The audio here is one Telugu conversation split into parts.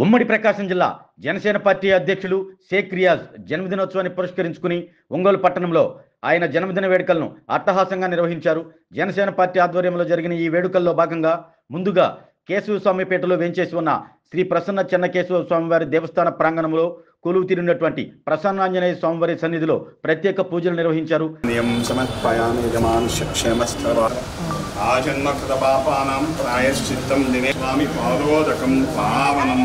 ఉమ్మడి ప్రకాశం జిల్లా జనసేన పార్టీ అధ్యక్షులు షేక్ రియాజ్ జన్మదినోత్సవాన్ని పురస్కరించుకుని ఒంగోలు పట్టణంలో ఆయన జన్మదిన వేడుకలను అట్టహాసంగా నిర్వహించారు. జనసేన పార్టీ ఆధ్వర్యంలో జరిగిన ఈ వేడుకల్లో భాగంగా ముందుగా కేశవ స్వామిపేటలో వేంచేసి ఉన్న శ్రీ ప్రసన్న చెన్నకేశవ స్వామివారి దేవస్థాన ప్రాంగణంలో కొలువు తీరినటువంటి ప్రసన్నాంజనేయ స్వామివారి సన్నిధిలో ప్రత్యేక పూజలు నిర్వహించారు. ఆజన్మకృత పాపానాం ప్రాయశ్చిత్తం దినే స్వామి పాదోదకం పావనం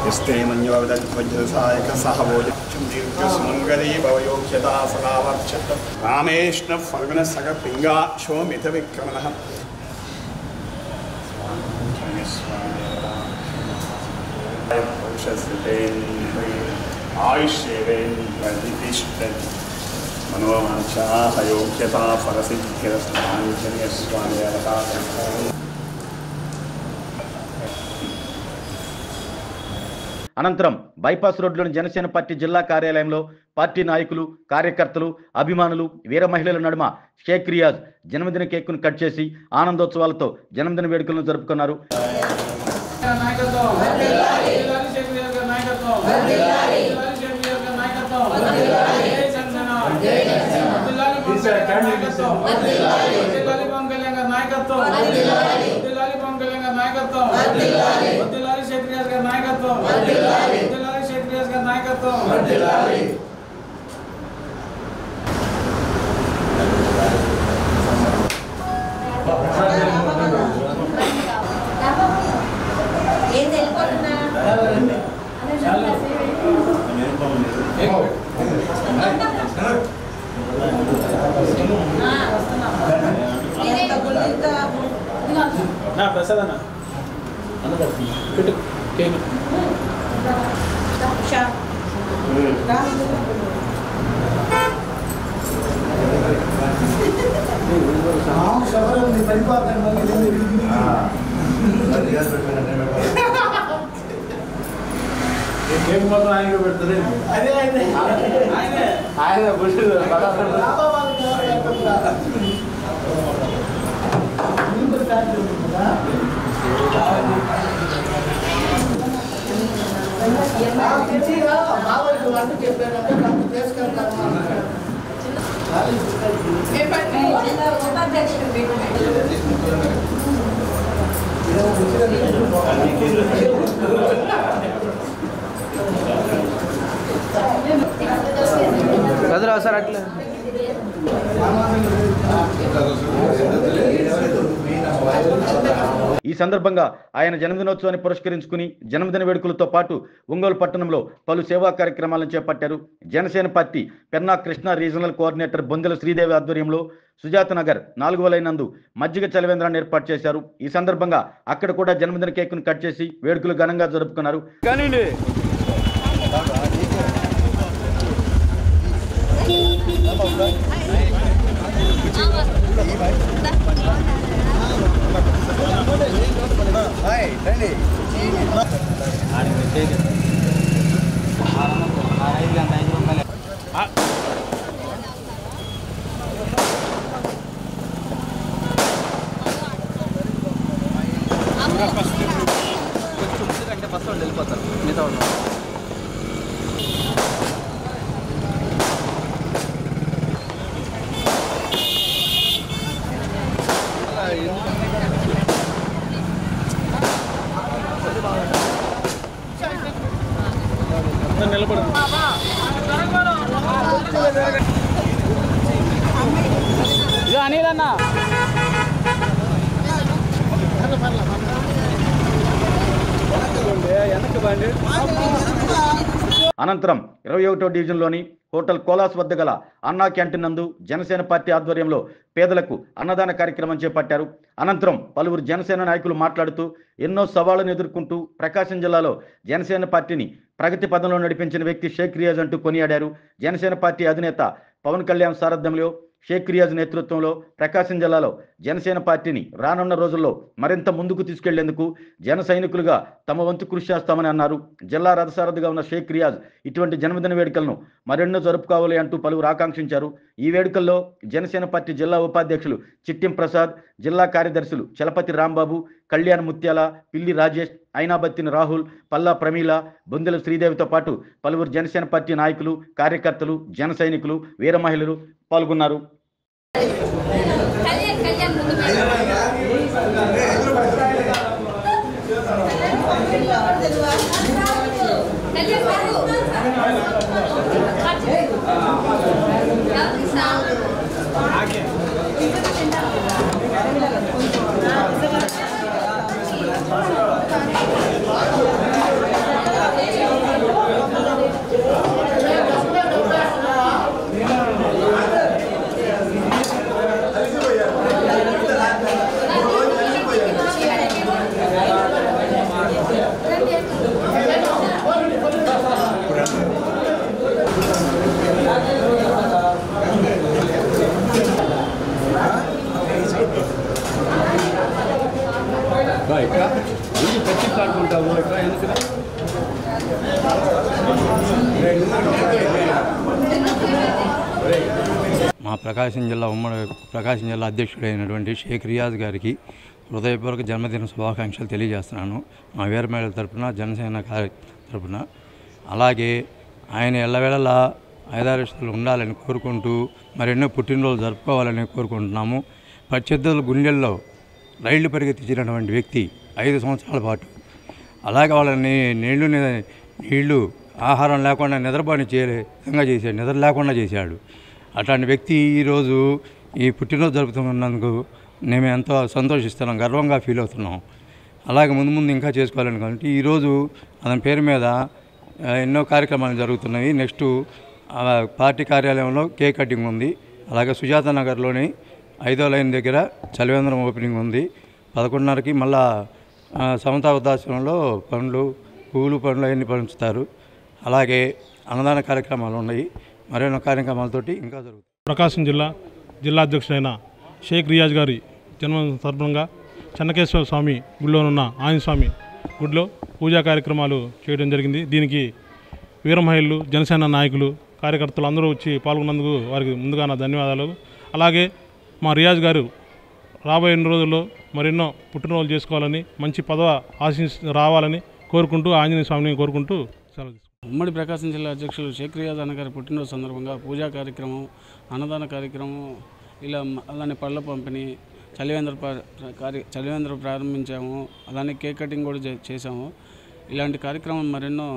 యస్తే మన్యోదధ్వజసాయక సహవోదిత్యం దీర్ఘసుమంగళీ భవయోగ్యతా సదావర్చత రామేష్ణ ఫల్గుణ సగ పింగాక్షో మిత విక్రమణః ఆయుష్యేవేంద్రదితిష్టతి మనోవాంఛాయోగ్యతా ఫలసిద్ధిరస్వామి స్వామి. అనంతరం బైపాస్ రోడ్లోని జనసేన పార్టీ జిల్లా కార్యాలయంలో పార్టీ నాయకులు, కార్యకర్తలు, అభిమానులు, వీర మహిళల నడుమ షేక్ రియాజ్ జన్మదిన కేకును కట్ చేసి ఆనందోత్సవాలతో జన్మదిన వేడుకలను జరుపుకున్నారు. ప్రసాదన్న కేక్ మొత్తం ఆయన పెడతారు. ఆయన కదరా సార్ అట్లా. ఈ సందర్భంగా ఆయన జన్మదినోత్సవాన్ని పురస్కరించుకుని జన్మదిన వేడుకలతో పాటు ఒంగోలు పట్టణంలో పలు సేవా కార్యక్రమాలను చేపట్టారు. Janasena party Penna Krishna regional coordinator Bondela Sridevi ఆధ్వర్యంలో సుజాత నగర్ 4వ లైన్ నందు మజ్జిగ చలవేంద్రాన్ని ఏర్పాటు చేశారు. ఈ సందర్భంగా అక్కడ కూడా జన్మదిన కేకును కట్ చేసి వేడుకలు ఘనంగా జరుపుకున్నారు. ఫస్ట్ వెళ్ళిపోతారు మిగతా వాళ్ళు. నిలబడు ఇది అనిల్ అన్న. అనంతరం 21వ డివిజన్లోని హోటల్ కోలాస్ వద్ద గల అన్నా క్యాంటీన్ నందు జనసేన పార్టీ ఆధ్వర్యంలో పేదలకు అన్నదాన కార్యక్రమం చేపట్టారు. అనంతరం పలువురు జనసేన నాయకులు మాట్లాడుతూ ఎన్నో సవాళ్లను ఎదుర్కొంటూ ప్రకాశం జిల్లాలో జనసేన పార్టీని ప్రగతి పదంలో నడిపించిన వ్యక్తి షేక్ రియాజ్ అంటూ కొనియాడారు. జనసేన పార్టీ అధినేత పవన్ కళ్యాణ్ సారథ్యంలో షేక్ రియాజ్ నేతృత్వంలో ప్రకాశం జిల్లాలో జనసేన పార్టీని రానున్న రోజుల్లో మరింత ముందుకు తీసుకెళ్లేందుకు జన సైనికులుగా తమ వంతు కృషి చేస్తామని అన్నారు. జిల్లా రథసారథిగా ఉన్న షేక్ రియాజ్ ఇటువంటి జన్మదిన వేడుకలను మరెన్నో జరుపుకోవాలి అంటూ పలువురు ఆకాంక్షించారు. ఈ వేడుకల్లో జనసేన పార్టీ జిల్లా ఉపాధ్యక్షులు చిట్టిం ప్రసాద్, జిల్లా కార్యదర్శులు చలపతి రాంబాబు, కళ్యాణ్ ముత్యాల, పిల్లి రాజేష్, ఐనాబత్తిన రాహుల్, పల్లా ప్రమీల, బొందెల శ్రీదేవితో పాటు పలువురు జనసేన పార్టీ నాయకులు, కార్యకర్తలు, జన సైనికులు, వీర మహిళలు పాల్గొన్నారు. మా ప్రకాశం జిల్లా అధ్యక్షుడైనటువంటి షేక్ రియాజ్ గారికి హృదయపూర్వక జన్మదిన శుభాకాంక్షలు తెలియజేస్తున్నాను. మా వీర మహిళల తరపున, జనసేన తరపున. అలాగే ఆయన ఎల్లవేళలా ఐదారేషాలు ఉండాలని కోరుకుంటూ మరెన్నో పుట్టినరోజులు జరుపుకోవాలని కోరుకుంటున్నాము. ప్రత్యర్థుల గుండెల్లో రైళ్లు పరిగెత్తించినటువంటి వ్యక్తి 5 సంవత్సరాల పాటు. అలాగే వాళ్ళని నీళ్లు ఆహారం లేకుండా నిద్రపోని విధంగా చేశాడు, నిద్ర లేకుండా చేశాడు. అట్లాంటి వ్యక్తి ఈరోజు ఈ పుట్టినరోజు జరుపుతున్నందుకు మేము ఎంతో సంతోషిస్తున్నాం, గర్వంగా ఫీల్ అవుతున్నాం. అలాగే ముందు ఇంకా చేసుకోవాలని కాబట్టి ఈరోజు అతని పేరు మీద ఎన్నో కార్యక్రమాలు జరుగుతున్నాయి. నెక్స్ట్ పార్టీ కార్యాలయంలో కేక్ కటింగ్ ఉంది. అలాగే సుజాత నగర్లోని 5వ లైన్ దగ్గర చలివేంద్రం ఓపెనింగ్ ఉంది. 11:30కి మళ్ళా సమతా వృద్ధాశ్రమంలో పువ్వులు పండ్లు అవన్నీ పంచుతారు. అలాగే అన్నదాన కార్యక్రమాలు ఉన్నాయి. మరెన్నో కార్యక్రమాలతోటి ఇంకా జరుగుతుంది. ప్రకాశం జిల్లా అధ్యక్షుడైన షేక్ రియాజ్ గారి జన్మదిన సందర్భంగా చెన్నకేశ్వర స్వామి గుడిలోనున్న ఆంజనేయ స్వామి గుడిలో పూజా కార్యక్రమాలు చేయడం జరిగింది. దీనికి వీర మహిళలు, జనసేన నాయకులు, కార్యకర్తలు అందరూ వచ్చి పాల్గొన్నందుకు వారికి ముందుగా నా ధన్యవాదాలు. అలాగే మా రియాజ్ గారు రాబోయే రోజుల్లో మరెన్నో పుట్టినరోజులు చేసుకోవాలని, మంచి పదవి రావాలని కోరుకుంటూ ఆంజనేయ స్వామిని కోరుకుంటూ సెలవు. ఉమ్మడి ప్రకాశం జిల్లా అధ్యక్షులు షేక్ రియాజ్ అన్నగారి పుట్టినరోజు సందర్భంగా పూజా కార్యక్రమం, అన్నదాన కార్యక్రమం, ఇలా అలానే పళ్ళ పంపిణీ, చలివేంద్ర ప్రారంభించాము. అలానే కేక్ కటింగ్ కూడా చేసాము. ఇలాంటి కార్యక్రమం మరెన్నో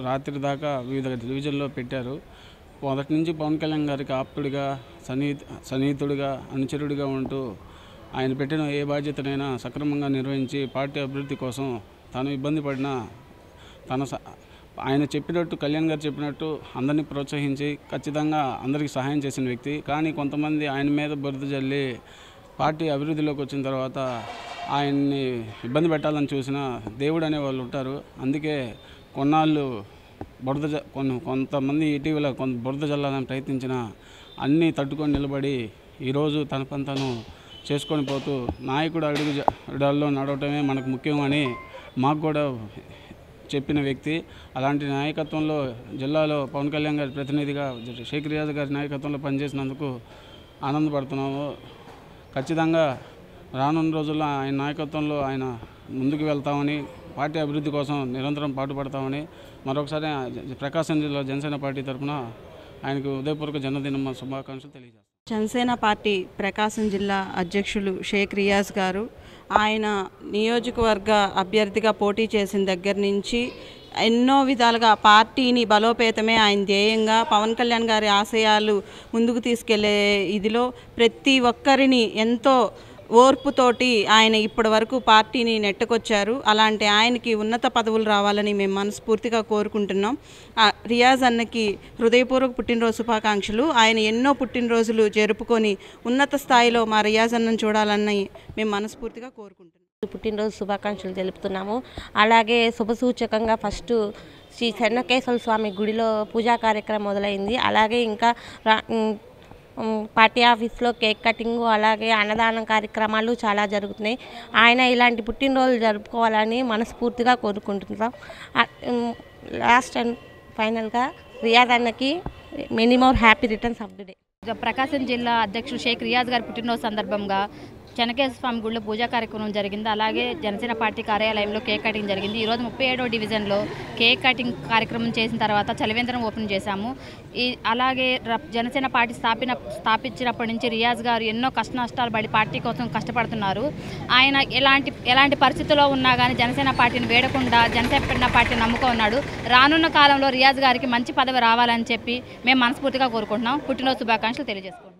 రాత్రి దాకా వివిధ డివిజన్లో పెట్టారు. మొదటి నుంచి పవన్ కళ్యాణ్ గారికి ఆప్తుడిగా, సన్నిహితుడిగా, అనుచరుడిగా ఉంటూ ఆయన పెట్టిన ఏ బాధ్యతనైనా సక్రమంగా నిర్వహించి పార్టీ అభివృద్ధి కోసం తాను ఇబ్బంది పడినా ఆయన చెప్పినట్టు, కళ్యాణ్ గారు చెప్పినట్టు అందరినీ ప్రోత్సహించి ఖచ్చితంగా అందరికీ సహాయం చేసిన వ్యక్తి. కానీ కొంతమంది ఆయన మీద బురద జల్లి పార్టీ అభివృద్ధిలోకి వచ్చిన తర్వాత ఆయన్ని ఇబ్బంది పెట్టాలని చూసిన దేవుడు అనేవాళ్ళు ఉంటారు. అందుకే కొన్నాళ్ళు కొంతమంది ఇటీవల బురద జల్లాలని ప్రయత్నించిన అన్నీ తట్టుకొని నిలబడి ఈరోజు తన పని తను చేసుకొని పోతూ నాయకుడు అడుగుజాడల్లో నడవటమే మనకు ముఖ్యమని మాకు కూడా చెప్పిన వ్యక్తి. అలాంటి నాయకత్వంలో జిల్లాలో పవన్ కళ్యాణ్ గారి ప్రతినిధిగా షేక్ రియాజ్ గారి నాయకత్వంలో పనిచేసినందుకు ఆనందపడుతున్నాము. ఖచ్చితంగా రానున్న రోజుల్లో ఆయన నాయకత్వంలో ఆయన ముందుకు వెళ్తామని, పార్టీ అభివృద్ధి కోసం నిరంతరం పాటుపడతామని మరొకసారి ప్రకాశం జిల్లా జనసేన పార్టీ తరఫున ఆయనకు ఉదయపూర్వక జన్మదిన శుభాకాంక్షలు తెలియజేస్తాం. జనసేన పార్టీ ప్రకాశం జిల్లా అధ్యక్షులు షేక్ రియాజ్ గారు ఆయన నియోజకవర్గ అభ్యర్థిగా పోటీ చేసిన దగ్గర నుంచి ఎన్నో విధాలుగా పార్టీని బలోపేతమే ఆయన ధ్యేయంగా, పవన్ కళ్యాణ్ గారి ఆశయాలు ముందుకు తీసుకెళ్లే ఇదిలో ప్రతి ఒక్కరిని ఎంతో ఓర్పుతోటి ఆయన ఇప్పటి వరకు పార్టీని నెట్టుకొచ్చారు. అలాంటి ఆయనకి ఉన్నత పదవులు రావాలని మేము మనస్ఫూర్తిగా కోరుకుంటున్నాం. రియాజ్ అన్నకి హృదయపూర్వక పుట్టినరోజు శుభాకాంక్షలు. ఆయన ఎన్నో పుట్టినరోజులు జరుపుకొని ఉన్నత స్థాయిలో మా రియాజ్ అన్నను చూడాలని మేము మనస్ఫూర్తిగా కోరుకుంటున్నాం. పుట్టినరోజు శుభాకాంక్షలు తెలుపుతున్నాము. అలాగే శుభసూచకంగా ఫస్ట్ శ్రీ చెన్నకేశ్వర స్వామి గుడిలో పూజా కార్యక్రమం మొదలైంది. అలాగే ఇంకా పార్టీ ఆఫీస్లో కేక్ కటింగ్ అలాగే అన్నదానం కార్యక్రమాలు చాలా జరుగుతున్నాయి. ఆయన ఇలాంటి పుట్టినరోజులు జరుపుకోవాలని మనస్ఫూర్తిగా కోరుకుంటున్నాం. లాస్ట్ అండ్ ఫైనల్గా రియాజ్ అన్నకి many more happy returns of the day. Prakasam జిల్లా అధ్యక్షుడు షేక్ రియాజ్ గారి పుట్టినరోజు సందర్భంగా చెన్నకేశ్వర స్వామి గుడిలో పూజా కార్యక్రమం జరిగింది. అలాగే జనసేన పార్టీ కార్యాలయంలో కేక్ కటింగ్ జరిగింది. ఈరోజు 37వ డివిజన్లో కేక్ కటింగ్ కార్యక్రమం చేసిన తర్వాత చలివేంద్రం ఓపెన్ చేశాము. అలాగే జనసేన పార్టీ స్థాపించినప్పటి నుంచి రియాజ్ గారు ఎన్నో కష్ట నష్టాలు పడి పార్టీ కోసం కష్టపడుతున్నారు. ఆయన ఎలాంటి పరిస్థితుల్లో ఉన్నా కానీ జనసేన పార్టీని వేడకుండా జనసేన పార్టీని నమ్ముకున్నాడు. రానున్న కాలంలో రియాజ్ గారికి మంచి పదవి రావాలని చెప్పి మేము మనస్ఫూర్తిగా కోరుకుంటున్నాం. పుట్టినరోజు శుభాకాంక్షలు తెలియజేసుకుంటాం.